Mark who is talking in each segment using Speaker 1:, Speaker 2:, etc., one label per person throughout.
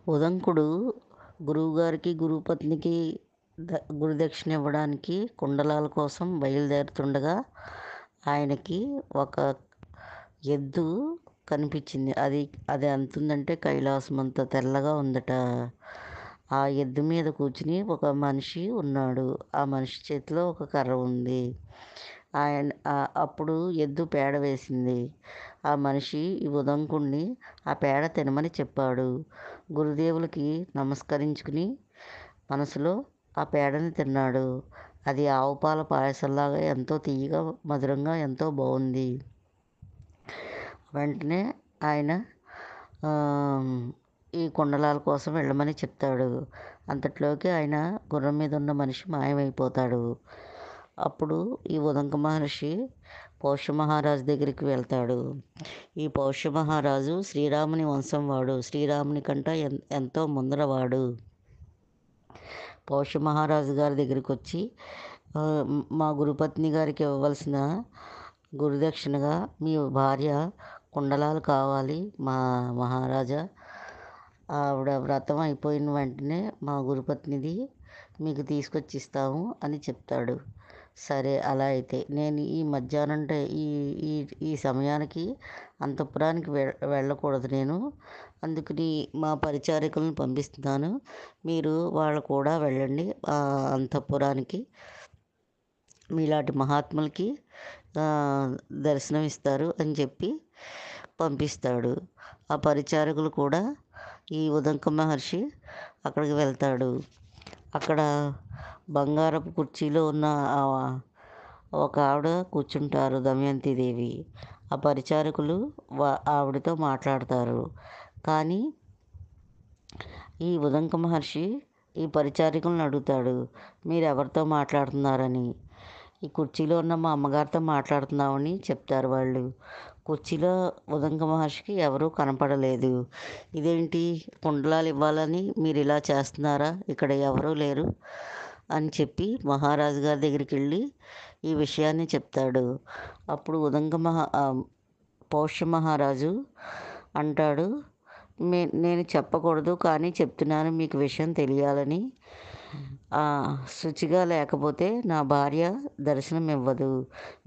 Speaker 1: ఉదంకుడు గురువుగారికి, గురుపత్నికి గురుదక్షిణ ఇవ్వడానికి కుండలాల కోసం బయలుదేరుతుండగా ఆయనకి ఒక ఎద్దు కనిపించింది. అది అది ఎంతుందంటే కైలాసం అంత తెల్లగా ఉందట. ఆ ఎద్దు మీద కూర్చుని ఒక మనిషి ఉన్నాడు. ఆ మనిషి చేతిలో ఒక కర్ర ఉంది. అప్పుడు ఎద్దు పేడ వేసింది. ఆ మనిషి ఈ ఉదంకుణ్ణి ఆ పేడ తినమని చెప్పాడు. గురుదేవులకి నమస్కరించుకుని మనసులో ఆ పేడని తిన్నాడు. అది ఆవు పాల పాయసంలాగా ఎంతో తియ్యగా, మధురంగా ఎంతో బాగుంది. వెంటనే ఆయన ఈ కుండలాల కోసం వెళ్ళమని చెప్తాడు. అంతట్లోకి ఆయన గుర్రం మీద ఉన్న మనిషి మాయమైపోతాడు. అప్పుడు ఈ ఉదంక మహర్షి పౌష్య మహారాజు దగ్గరికి వెళ్తాడు. ఈ పౌష్య మహారాజు శ్రీరాముని వంశం వాడు. శ్రీరాముని కంట ఎంతో ముందరవాడు. పౌష్య మహారాజు గారి దగ్గరికి వచ్చి మా గురుపత్ని గారికి ఇవ్వవలసిన గురుదక్షిణగా మీ భార్య కుండలాలు కావాలి మా మహారాజా. ఆవిడ వ్రతం అయిపోయిన వెంటనే మా గురుపత్నిది మీకు తీసుకొచ్చి ఇస్తాము అని చెప్తాడు. సరే అలా అయితే నేను ఈ మధ్యాహ్నం ఈ ఈ ఈ సమయానికి అంతఃపురానికి వెళ్ళకూడదు నేను. అందుకని మా పరిచారికులను పంపిస్తున్నాను. మీరు వాళ్ళు కూడా వెళ్ళండి ఆ అంతఃపురానికి. మీలాంటి మహాత్ములకి దర్శనం ఇస్తారు అని చెప్పి పంపిస్తాడు. ఆ పరిచారకులు కూడా ఈ ఉదంక మహర్షి అక్కడికి వెళ్తాడు. అక్కడ బంగారపు కుర్చీలో ఉన్న ఒక ఆవిడ కూర్చుంటారు, దమయంతిదేవి. ఆ పరిచారకులు ఆవిడతో మాట్లాడతారు. కానీ ఈ ఉదంక మహర్షి ఈ పరిచారికులను అడుగుతాడు, మీరు ఎవరితో మాట్లాడుతున్నారని. ఈ కుర్చీలో ఉన్న మా అమ్మగారితో మాట్లాడుతున్నామని చెప్తారు వాళ్ళు. కుర్చీలో ఉదంక మహర్షికి ఎవరూ కనపడలేదు. ఇదేంటి, కుండలాలు ఇవ్వాలని మీరు ఇలా చేస్తున్నారా, ఇక్కడ ఎవరూ లేరు అని చెప్పి మహారాజు గారి దగ్గరికి వెళ్ళి ఈ విషయాన్ని చెప్తాడు. అప్పుడు పౌష్య మహారాజు అంటాడు, నేను చెప్పకూడదు కానీ చెప్తున్నాను మీకు విషయం తెలియాలని. శుచిగా లేకపోతే నా భార్య దర్శనం ఇవ్వదు.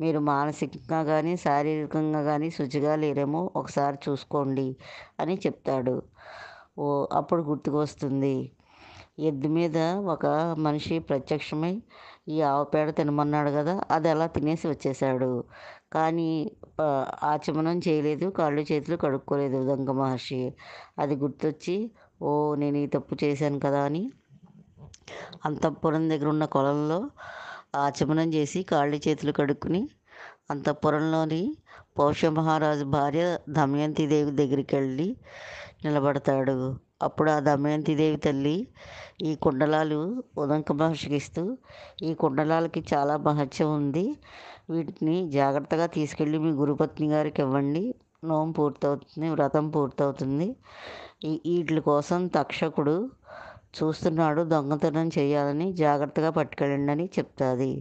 Speaker 1: మీరు మానసికంగా కానీ శారీరకంగా కానీ శుచిగా లేరేమో ఒకసారి చూసుకోండి అని చెప్తాడు. అప్పుడు గుర్తుకు వస్తుంది, ఎద్దు మీద ఒక మనిషి ప్రత్యక్షమై ఈ ఆవు పేడ తినమన్నాడు కదా, అది అలా తినేసి వచ్చేసాడు. కానీ ఆచమనం చేయలేదు, కాళ్ళు చేతులు కడుక్కోలేదు ఉదంక మహర్షి. అది గుర్తొచ్చి నేను ఈ తప్పు చేశాను కదా అని అంతఃపురం దగ్గర ఉన్న కొలంలో ఆచమనం చేసి కాళ్ళు చేతులు కడుక్కుని అంతఃపురంలోని పౌష్య మహారాజు భార్య దమయంతిదేవి దగ్గరికి వెళ్ళి నిలబడతాడు. అప్పుడు ఆ దమయంతిదేవి తల్లి ఈ కుండలాలు ఉదంక మహర్షికి ఇస్తూ, ఈ కుండలాలకి చాలా మహత్యం ఉంది, వీటిని జాగ్రత్తగా తీసుకెళ్ళి మీ గురుపత్ని గారికి ఇవ్వండి, నోము పూర్తవుతుంది, వ్రతం పూర్తవుతుంది. వీటి కోసం తక్షకుడు చూస్తున్నాడు, దొంగతనం చేయాలని, జాగ్రత్తగా పట్టుకెళ్ళండి అని చెప్తుంది.